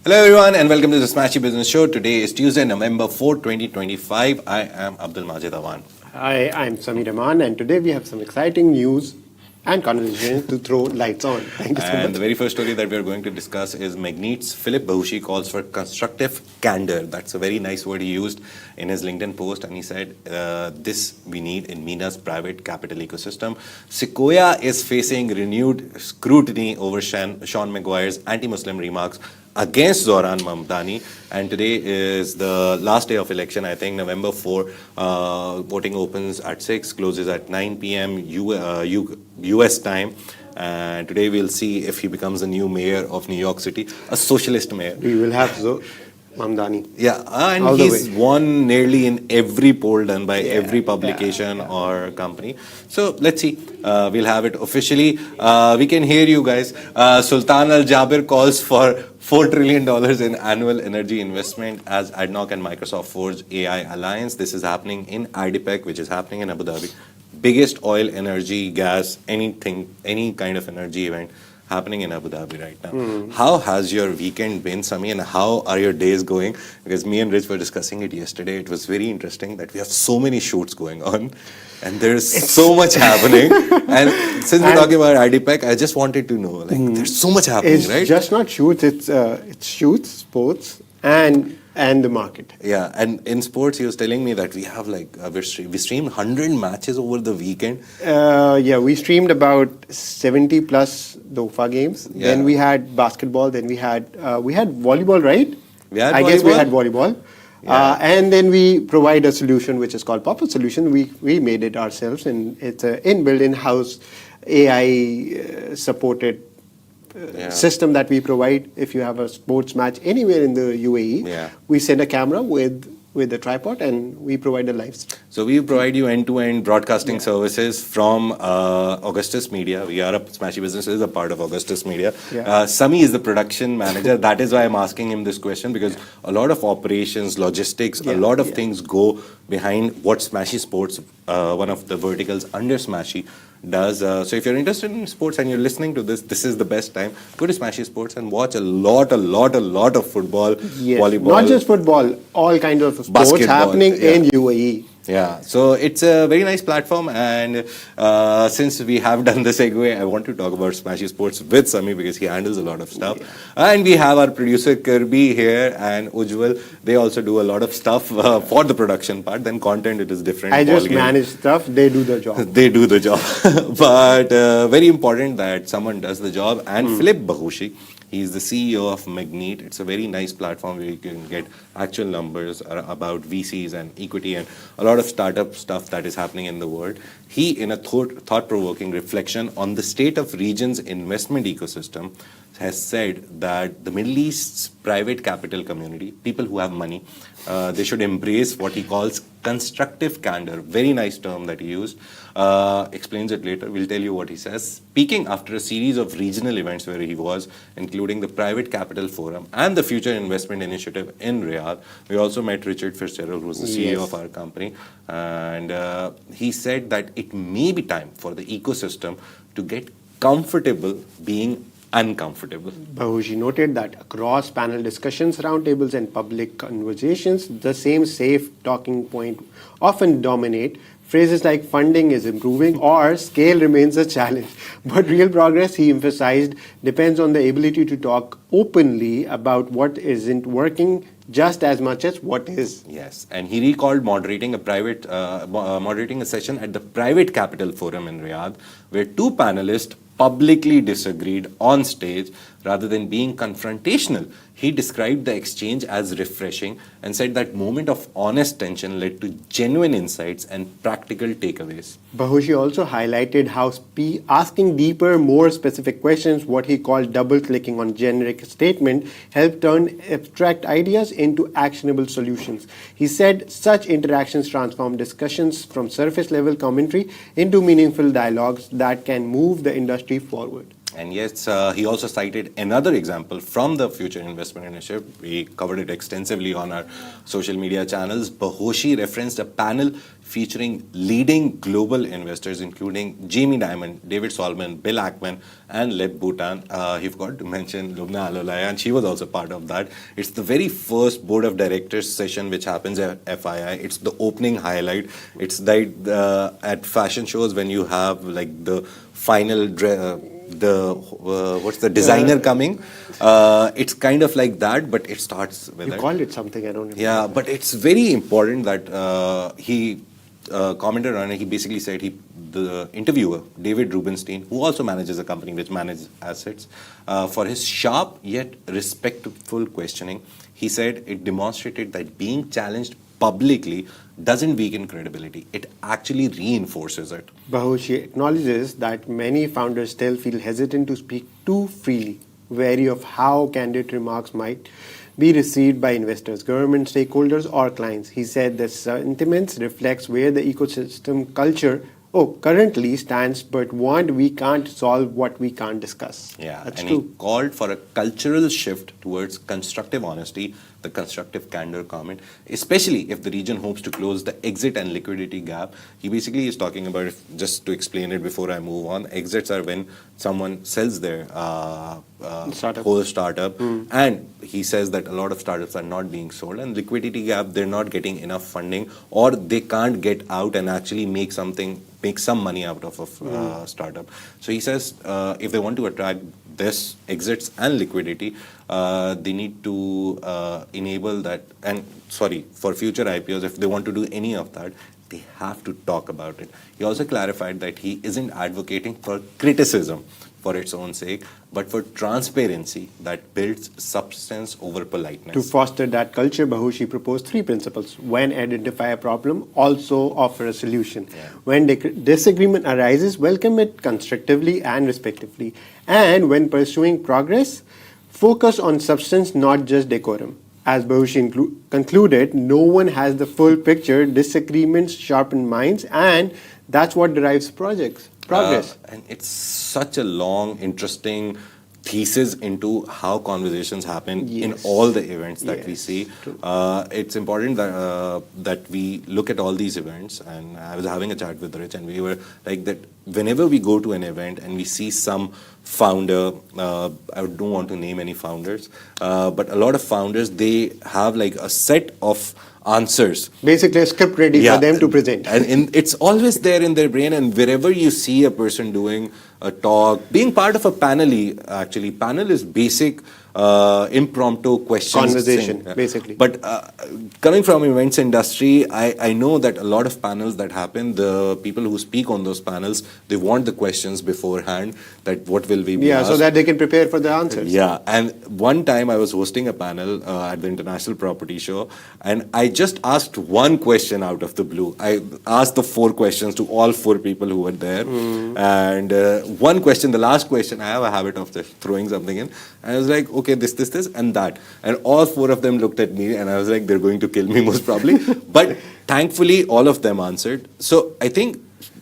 Hello everyone and welcome to the Smashi Business Show. Today is Tuesday, November 4, 2025. I am Abdul Majid Awan. Hi, I'm Samir Rahman, and today we have some exciting news and conversations to throw lights on. Thank you so much. And the very first story that we are going to discuss is MAGNiTT's Philip Bahoshy calls for constructive candor. That's a very nice word he used in his LinkedIn post, and he said, this we need in MENA's private capital ecosystem. Sequoia is facing renewed scrutiny over Shaun Maguire's anti-Muslim remarks against Zoran Mamdani, and today is the last day of election. I think November 4, voting opens at 6, closes at 9 p.m. US time, and today we'll see if he becomes the new mayor of New York City, a socialist mayor. We will have Mamdani. Yeah, and he's won nearly in every poll done by every publication or company. So let's see. We'll have it officially. We can hear you guys. Sultan Al Jaber calls for $4 trillion in annual energy investment as Adnoc and Microsoft forge AI alliance. This is happening in IDPEC, which is happening in Abu Dhabi. Biggest oil, energy, gas, anything, any kind of energy event happening in Abu Dhabi right now. How has your weekend been, Sami, and how are your days going? Because me and Rich were discussing it yesterday. It was very interesting that we have so many shoots going on and there's so much happening. And since we're talking about IDPEC, I just wanted to know, like, there's so much happening, right? It's just not shoots, it's shoots, sports, and the market. Yeah, and in sports, he was telling me that we have we streamed 100 matches over the weekend. Yeah, we streamed about 70 plus DOFA games. Yeah. Then we had basketball. Then we had volleyball, right? I guess we had volleyball. Yeah. And then we provide a solution which is called Pop-Up Solution. We made it ourselves, and it's an inbuilt in-house AI supported system that we provide. If you have a sports match anywhere in the UAE, we send a camera with a tripod and we provide a live stream. So we provide you end-to-end broadcasting services from Augustus Media. Smashi Business is a part of Augustus Media. Sami is the production manager. That is why I'm asking him this question, because a lot of operations, logistics, a lot of things go behind what Smashi Sports, one of the verticals under Smashi, does. So if you're interested in sports and you're listening to this is the best time. Go to Smashi Sports and watch a lot of football, volleyball. Not just football, all kinds of sports happening in UAE. Yeah, so it's a very nice platform, and since we have done the segue, I want to talk about Smashi Sports with Sami because he handles a lot of stuff. And we have our producer Kirby here and Ujjwal. They also do a lot of stuff for the production part. Then content, it is different. I just manage stuff, they do the job. They do the job. But very important that someone does the job. And Philip Bahoshy, he's the CEO of MAGNiTT. It's a very nice platform where you can get actual numbers about VCs and equity and a lot of startup stuff that is happening in the world. He, in a thought-provoking reflection on the state of region's investment ecosystem, has said that the Middle East's private capital community, people who have money, they should embrace what he calls constructive candor. Very nice term that he used. Explains it later. We'll tell you what he says. Speaking after a series of regional events where he was, including the Private Capital Forum and the Future Investment Initiative in Riyadh. We also met Richard Fitzgerald, who's the CEO of our company. And he said that it may be time for the ecosystem to get comfortable being uncomfortable. Bahoshy noted that across panel discussions, roundtables, and public conversations, the same safe talking point often dominate. Phrases like funding is improving or scale remains a challenge. But real progress, he emphasized, depends on the ability to talk openly about what isn't working just as much as what is. Yes, and he recalled moderating a session at the Private Capital Forum in Riyadh, where two panelists publicly disagreed on stage rather than being confrontational. He described the exchange as refreshing and said that moment of honest tension led to genuine insights and practical takeaways. Bahoshy also highlighted how asking deeper, more specific questions, what he called double-clicking on generic statement, helped turn abstract ideas into actionable solutions. He said such interactions transform discussions from surface-level commentary into meaningful dialogues that can move the industry forward. And yes, he also cited another example from the Future Investment Initiative. We covered it extensively on our social media channels. Bahoshy referenced a panel featuring leading global investors, including Jamie Dimon, David Solomon, Bill Ackman, and Leb Bhutan. He forgot to mention Lubna Alolaya, and she was also part of that. It's the very first board of directors session which happens at FII. It's the opening highlight. It's like at fashion shows when you have like the final what's the designer coming? It's kind of like that, but it starts with You called it something, I don't know. Yeah, but it's very important that he commented on it. He basically said the interviewer, David Rubenstein, who also manages a company which manages assets, for his sharp yet respectful questioning, he said it demonstrated that being challenged publicly doesn't weaken credibility. It actually reinforces it. Bahoshy acknowledges that many founders still feel hesitant to speak too freely, wary of how candid remarks might be received by investors, government stakeholders, or clients. He said the sentiments reflects where the ecosystem culture currently stands, but we can't solve what we can't discuss. Yeah, That's and true. he called for a cultural shift towards constructive honesty, the constructive candor comment, especially if the region hopes to close the exit and liquidity gap. He basically is talking about, just to explain it before I move on, exits are when someone sells their whole startup, and he says that a lot of startups are not being sold, and liquidity gap, they're not getting enough funding, or they can't get out and actually make some money out of a startup. So he says if they want to attract this exits and liquidity, they need to enable that. And for future IPOs, if they want to do any of that, they have to talk about it. He also clarified that he isn't advocating for criticism for its own sake, but for transparency that builds substance over politeness. To foster that culture, Bahoshy proposed 3 principles. When identify a problem, also offer a solution. Yeah. When disagreement arises, welcome it constructively and respectively. And when pursuing progress, focus on substance, not just decorum. As Bahoshy concluded, no one has the full picture. Disagreements sharpen minds, and that's what drives progress. And it's such a long, interesting thesis into how conversations happen in all the events that we see. It's important that we look at all these events. And I was having a chat with Rich, and we were like that whenever we go to an event and we see some founder, I don't want to name any founders, but a lot of founders, they have like a set of answers. Basically a script ready for them to present. And it's always there in their brain, and wherever you see a person doing a talk, being part of a panel is basic impromptu questions. Conversation, basically. But coming from events industry, I know that a lot of panels that happen, the people who speak on those panels, they want the questions beforehand, that what will we be asked. So that they can prepare for the answers. Yeah, and one time I was hosting a panel at the International Property Show, and I just asked one question out of the blue. I asked the 4 questions to all 4 people who were there, and one question, the last question, I have a habit of just throwing something in, and I was like, okay, this, and that. And all 4 of them looked at me, and I was like, they're going to kill me most probably. But thankfully, all of them answered. So I think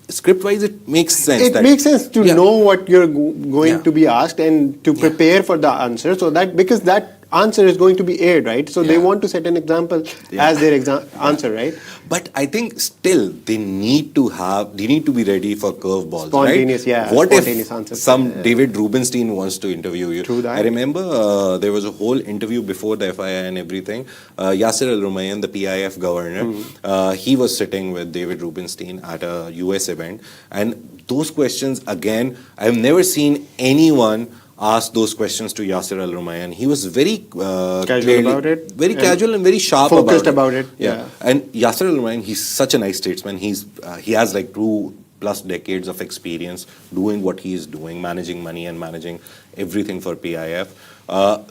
script-wise, it makes sense. It makes sense to know what you're going to be asked and to prepare for the answer, so that because that answer is going to be aired, right? So they want to set an example as their answer, right? But I think still they need to be ready for curveballs, spontaneous, right? What spontaneous if answers. some David Rubenstein wants to interview you? True that. I remember there was a whole interview before the FII and everything. Yasser Al-Rumayyan, the PIF governor, he was sitting with David Rubenstein at a US event, and those questions, again, I've never seen anyone ask those questions to Yasser Al-Rumayyan. He was very casual about it, very casual and very sharp focused about it. Yeah. And Yasser Al-Rumayyan, he's such a nice statesman. He has like 2+ decades of experience doing what he is doing, managing money and managing everything for PIF.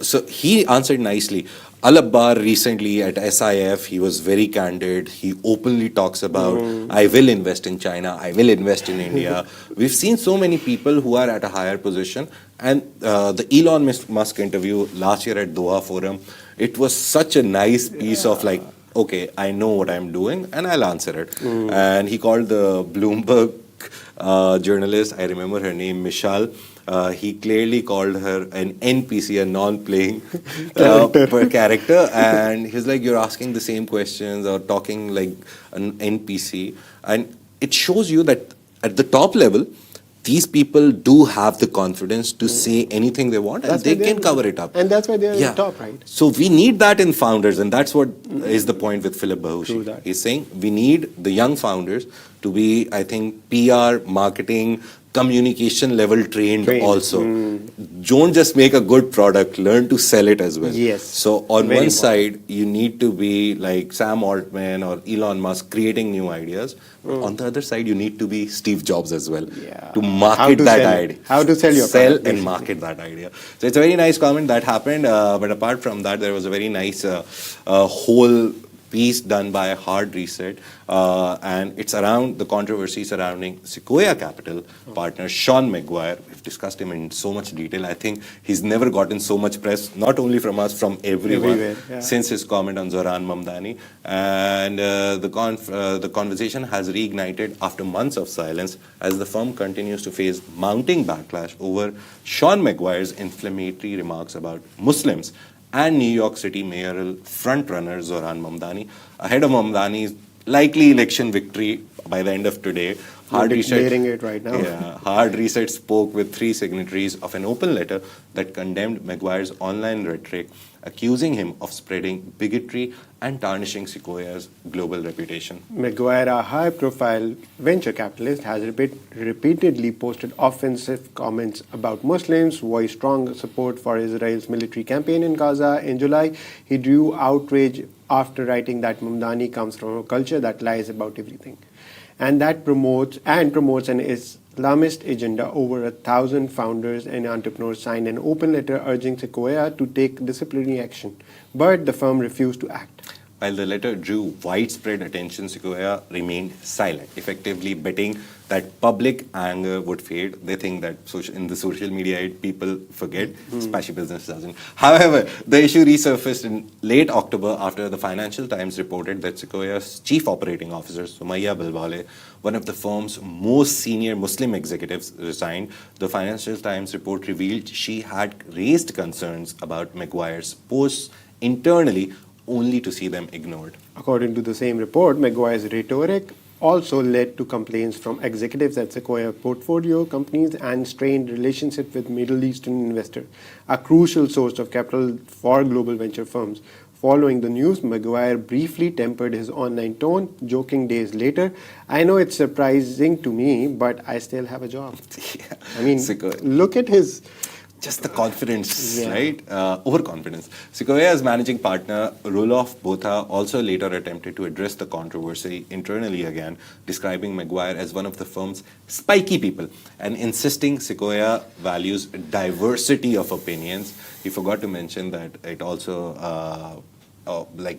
So he answered nicely. Al-Abbar recently at SIF, he was very candid. He openly talks about, I will invest in China, I will invest in India. We've seen so many people who are at a higher position. And the Elon Musk interview last year at Doha Forum, it was such a nice piece of like, okay, I know what I'm doing and I'll answer it. And he called the Bloomberg journalist, I remember her name, Mishal. He clearly called her an NPC, a non-playing character, and he's like, "You're asking the same questions or talking like an NPC," and it shows you that at the top level, these people do have the confidence to say anything they want, and they can cover it up. And that's why they're at the top, right? So we need that in founders, and that's what is the point with Philip True Bahoshy. that. He's saying we need the young founders to be, I think, PR, marketing, communication level trained also. Don't just make a good product, learn to sell it as well. Yes. So on Very one important. side, you need to be like Sam Altman or Elon Musk creating new ideas. On the other side, you need to be Steve Jobs as well Yeah. to How market to that sell it. idea. How to sell your Sell product, and basically. market that idea. So it's a very nice comment that happened. But apart from that, there was a very nice whole piece done by Hard Reset, and it's around the controversy surrounding Sequoia Capital partner Shaun Maguire. We've discussed him in so much detail. I think he's never gotten so much press, not only from us, from everyone, Everywhere, yeah. since his comment on Zoran Mamdani. And the conversation has reignited after months of silence as the firm continues to face mounting backlash over Shaun Maguire's inflammatory remarks about Muslims and New York City mayoral frontrunner Zoran Mamdani ahead of Mamdani's likely election victory by the end of today. You're declaring it right now. Yeah, Hard Reset spoke with 3 signatories of an open letter that condemned Maguire's online rhetoric, accusing him of spreading bigotry and tarnishing Sequoia's global reputation. Maguire, a high-profile venture capitalist, has repeatedly posted offensive comments about Muslims, voiced strong support for Israel's military campaign in Gaza. In July, he drew outrage after writing that Mamdani comes from a culture that lies about everything, and that promotes an Islamist agenda. Over 1,000 founders and entrepreneurs signed an open letter urging Sequoia to take disciplinary action, but the firm refused to act. While the letter drew widespread attention, Sequoia remained silent, effectively betting that public anger would fade. They think that in the social media age, people forget. Smashi business doesn't. However, the issue resurfaced in late October after the Financial Times reported that Sequoia's chief operating officer, Sumaya Bilwale, one of the firm's most senior Muslim executives, resigned. The Financial Times report revealed she had raised concerns about Maguire's posts internally, only to see them ignored. According to the same report, Maguire's rhetoric also led to complaints from executives at Sequoia portfolio companies and strained relationship with Middle Eastern investors, a crucial source of capital for global venture firms. Following the news, Maguire briefly tempered his online tone, joking days later, "I know it's surprising to me, but I still have a job." Yeah. I mean, look at his... Just the confidence, right? Overconfidence. Sequoia's managing partner, Roloff Botha, also later attempted to address the controversy internally again, describing Maguire as one of the firm's spiky people and insisting Sequoia values diversity of opinions. He forgot to mention that it also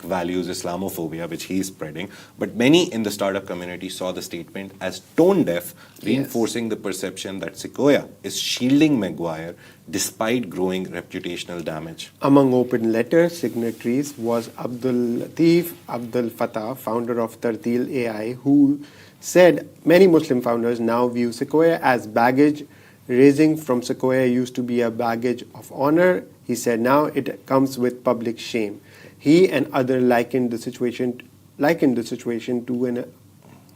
values Islamophobia, which he's spreading. But many in the startup community saw the statement as tone deaf, reinforcing the perception that Sequoia is shielding Maguire despite growing reputational damage. Among open letter signatories was Abdul Latif Abdul Fattah, founder of Tartil AI, who said many Muslim founders now view Sequoia as baggage. Raising from Sequoia used to be a baggage of honor. He said now it comes with public shame. He and others likened the situation to an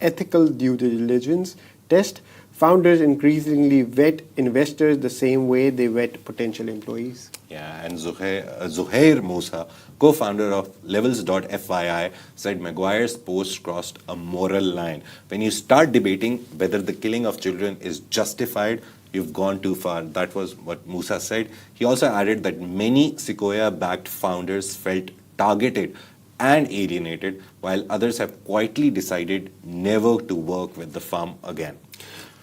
ethical due diligence test. Founders increasingly vet investors the same way they vet potential employees. Yeah, and Zuhair Musa, co-founder of Levels.fyi, said Maguire's post crossed a moral line. When you start debating whether the killing of children is justified, you've gone too far. That was what Musa said. He also added that many Sequoia-backed founders felt targeted and alienated, while others have quietly decided never to work with the firm again.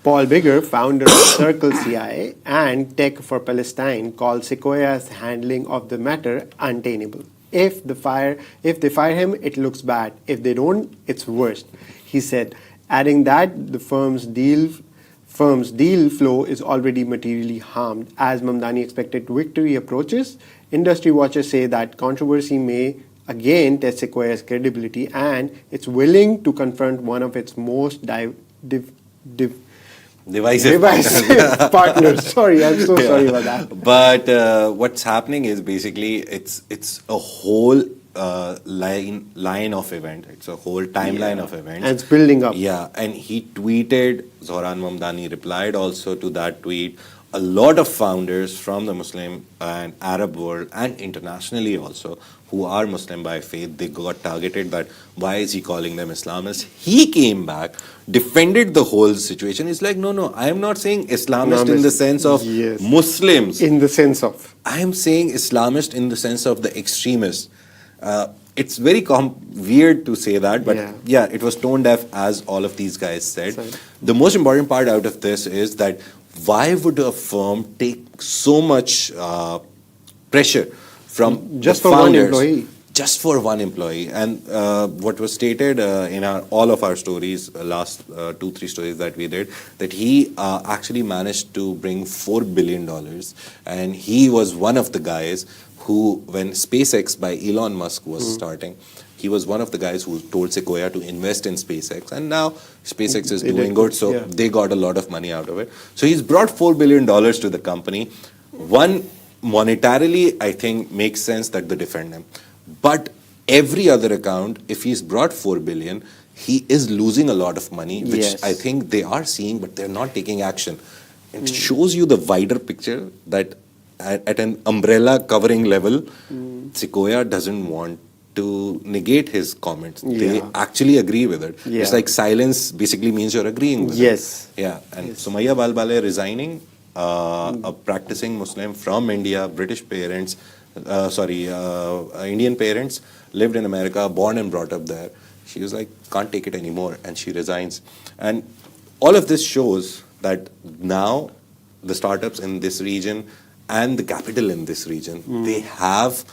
Paul Bigger, founder of Circle CI and Tech for Palestine, called Sequoia's handling of the matter untenable. If they fire him, it looks bad. If they don't, it's worse, he said, adding that the firm's deal flow is already materially harmed. As Mamdani expected victory approaches, industry watchers say that controversy may again test Sequoia's credibility, and it's willing to confront one of its most Divisive partners. Sorry, I'm so sorry about that. But what's happening is basically it's a whole line of event. It's a whole timeline of events. And it's building up. Yeah, and he tweeted, Zohran Mamdani replied also to that tweet. A lot of founders from the Muslim and Arab world and internationally also who are Muslim by faith, they got targeted that why is he calling them Islamists? He came back, defended the whole situation. He's like, no, I am not saying Islamist in the sense of Muslims. In the sense of. I am saying Islamist in the sense of the extremists. It's very weird to say that, but yeah, it was tone deaf as all of these guys said. The most important part out of this is that why would a firm take so much pressure from just the for founders, one employee? Just for one employee? And what was stated in all of our stories, last 2-3 stories that we did, that he actually managed to bring $4 billion. And he was one of the guys who, when SpaceX by Elon Musk was starting, he was one of the guys who told Sequoia to invest in SpaceX. And now SpaceX is doing good, so they got a lot of money out of it. So he's brought $4 billion to the company. One, monetarily, I think makes sense that they defend him. But every other account, if he's brought $4 billion, he is losing a lot of money, which I think they are seeing, but they're not taking action. It shows you the wider picture that at an umbrella covering level, Sequoia doesn't want to negate his comments. They actually agree with it. It's like silence basically means you're agreeing with it. Yeah, and Sumaya Balbale resigning, a practicing Muslim from India, British parents, Indian parents, lived in America, born and brought up there. She was like, can't take it anymore, and she resigns. And all of this shows that now the startups in this region and the capital in this region, they have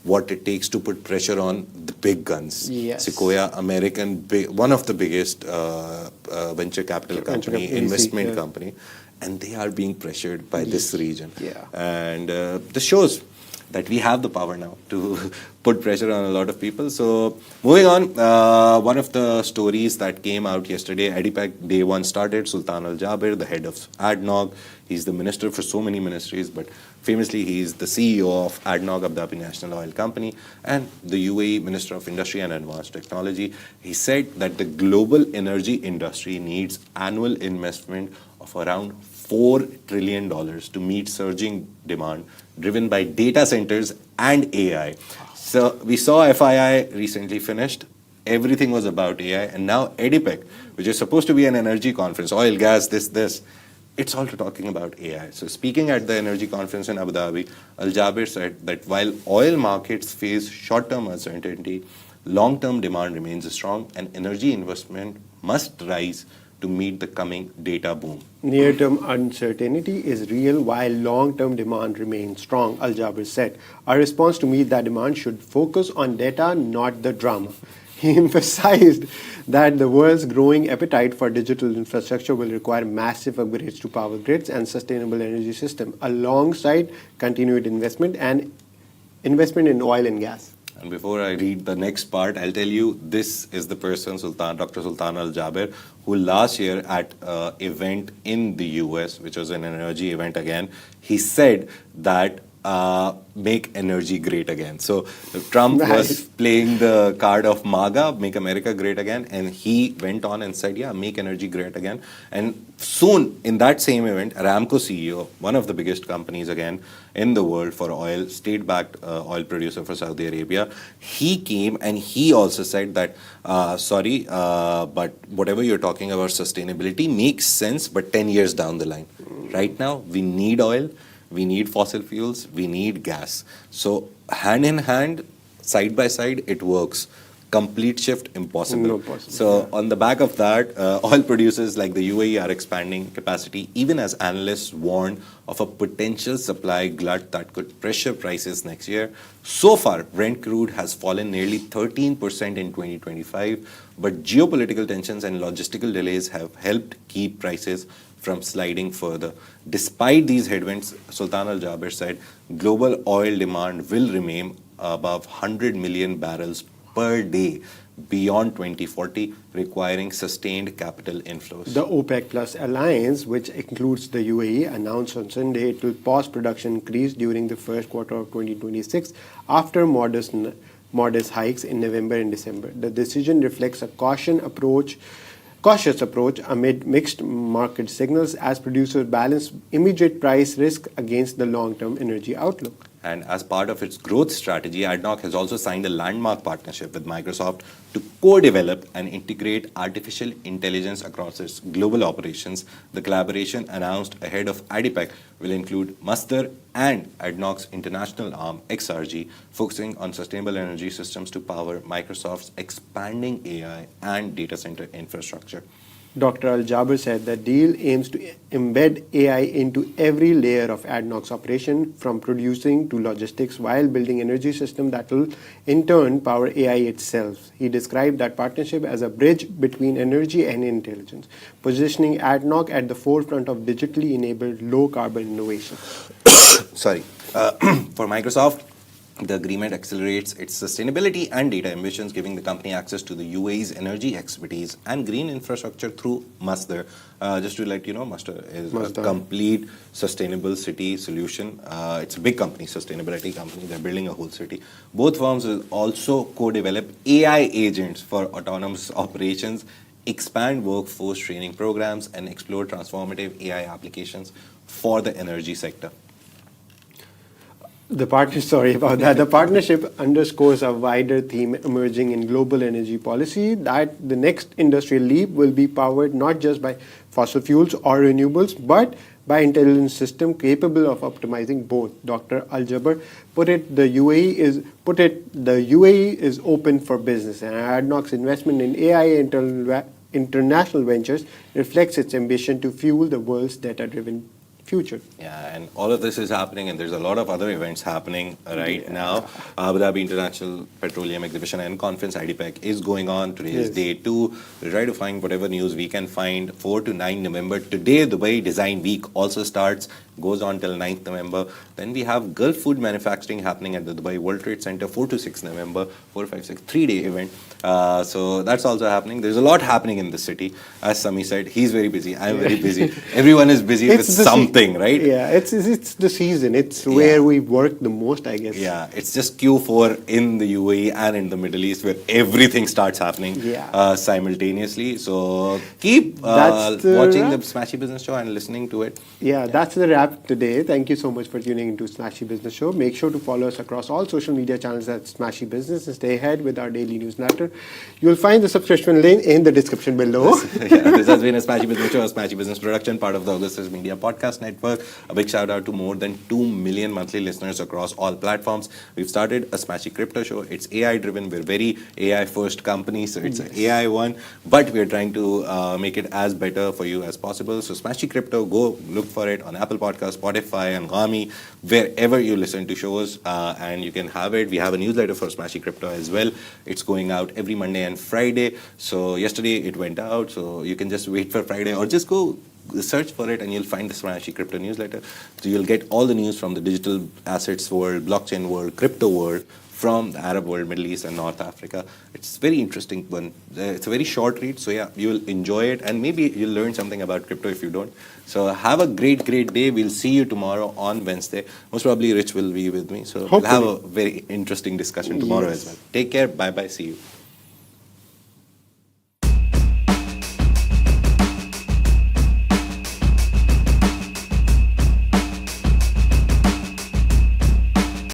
what it takes to put pressure on the big guns. Sequoia, American, one of the biggest venture capital company, investment company, and they are being pressured by this region. And this shows that we have the power now to put pressure on a lot of people. So moving on, one of the stories that came out yesterday, ADIPEC Day 1 started, Sultan Al-Jaber, the head of Adnoc. He's the minister for so many ministries, but famously he's the CEO of Adnoc, Abu Dhabi National Oil Company, and the UAE Minister of Industry and Advanced Technology. He said that the global energy industry needs annual investment of around $4 trillion to meet surging demand driven by data centers and AI. So we saw FII recently finished. Everything was about AI. And now ADIPEC, which is supposed to be an energy conference, oil, gas, this, it's all talking about AI. So speaking at the energy conference in Abu Dhabi, Al-Jaber said that while oil markets face short-term uncertainty, long-term demand remains strong and energy investment must rise to meet the coming data boom. Near-term uncertainty is real while long-term demand remains strong, Al-Jaber said. Our response to meet that demand should focus on data, not the drama. He emphasized that the world's growing appetite for digital infrastructure will require massive upgrades to power grids and sustainable energy system, alongside continued investment in oil and gas. And before I read the next part, I'll tell you, this is the person, Dr. Sultan Al-Jaber, who last year at an event in the US, which was an energy event again, he said that make energy great again. So Trump was playing the card of MAGA, make America great again, and he went on and said, yeah, make energy great again. And soon, in that same event, Aramco CEO, one of the biggest companies again in the world for oil, state-backed oil producer for Saudi Arabia, he came and he also said that, but whatever you're talking about sustainability makes sense, but 10 years down the line. Right now, we need oil. We need fossil fuels, we need gas. So hand in hand, side by side, it works. Complete shift, impossible. So on the back of that, oil producers like the UAE are expanding capacity, even as analysts warn of a potential supply glut that could pressure prices next year. So far, Brent crude has fallen nearly 13% in 2025, but geopolitical tensions and logistical delays have helped keep prices from sliding further. Despite these headwinds, Sultan Al-Jaber said global oil demand will remain above 100 million barrels per day beyond 2040, requiring sustained capital inflows. The OPEC Plus alliance, which includes the UAE, announced on Sunday it will pause production increase during the first quarter of 2026 after modest hikes in November and December. The decision reflects a cautious approach amid mixed market signals as producers balance immediate price risk against the long-term energy outlook. And as part of its growth strategy, Adnoc has also signed a landmark partnership with Microsoft to co-develop and integrate artificial intelligence across its global operations. The collaboration announced ahead of ADIPEC will include Masdar and Adnoc's international arm, XRG, focusing on sustainable energy systems to power Microsoft's expanding AI and data center infrastructure. Dr. Al-Jaber said the deal aims to embed AI into every layer of Adnoc's operation, from producing to logistics, while building energy system that will in turn power AI itself. He described that partnership as a bridge between energy and intelligence, positioning Adnoc at the forefront of digitally enabled low-carbon innovation. Sorry. For Microsoft, the agreement accelerates its sustainability and data ambitions, giving the company access to the UAE's energy expertise and green infrastructure through Masdar. Just to let you know, Masdar is a complete sustainable city solution. It's a big company, sustainability company. They're building a whole city. Both firms will also co-develop AI agents for autonomous operations, expand workforce training programs, and explore transformative AI applications for the energy sector. The partnership underscores a wider theme emerging in global energy policy, that the next industrial leap will be powered not just by fossil fuels or renewables, but by intelligent system capable of optimizing both. Dr. Al-Jaber put it, the UAE is open for business, and Adnoc's investment in AI international ventures reflects its ambition to fuel the world's data-driven future. Yeah, and all of this is happening, and there's a lot of other events happening right now. Abu Dhabi International Petroleum Exhibition and Conference, IDPEC, is going on. Today is day 2. We'll try to find whatever news we can find. 4 to 9 November. Today, Dubai Design Week also starts, goes on till 9th November. Then we have Gulf food manufacturing happening at the Dubai World Trade Center, 4 to 6 November, 4, 5, 6, 3-day event. So that's also happening. There's a lot happening in the city. As Sami said, he's very busy. I'm very busy. Everyone is busy with something. Right? Yeah, it's the season. It's where we work the most, I guess. Yeah, it's just Q4 in the UAE and in the Middle East where everything starts happening simultaneously. So keep watching the Smashi Business Show and listening to it. Yeah, that's the wrap today. Thank you so much for tuning into Smashi Business Show. Make sure to follow us across all social media channels at Smashi Business and stay ahead with our daily newsletter. You'll find the subscription link in the description below. This has been a Smashi Business Show, a Smashi Business production, part of the Augustus Media Podcast Network. A big shout out to more than 2 million monthly listeners across all platforms. We've started a Smashi Crypto Show. It's AI driven. We're very AI first company, so it's an AI one, but we're trying to make it as better for you as possible. So Smashi Crypto, go look for it on Apple Podcasts, Spotify, and Gami, wherever you listen to shows, and you can have it. We have a newsletter for Smashi Crypto as well. It's going out every Monday and Friday. So yesterday it went out, so you can just wait for Friday or just go search for it and you'll find the Smashi Crypto newsletter. So you'll get all the news from the digital assets world, blockchain world, crypto world, from the Arab world, Middle East, and North Africa. It's a very interesting one. It's a very short read, so yeah, you'll enjoy it, and maybe you'll learn something about crypto if you don't. So have a great day. We'll see you tomorrow on Wednesday. Most probably Rich will be with me, so we'll have a very interesting discussion tomorrow as well. Take care. Bye-bye. See you.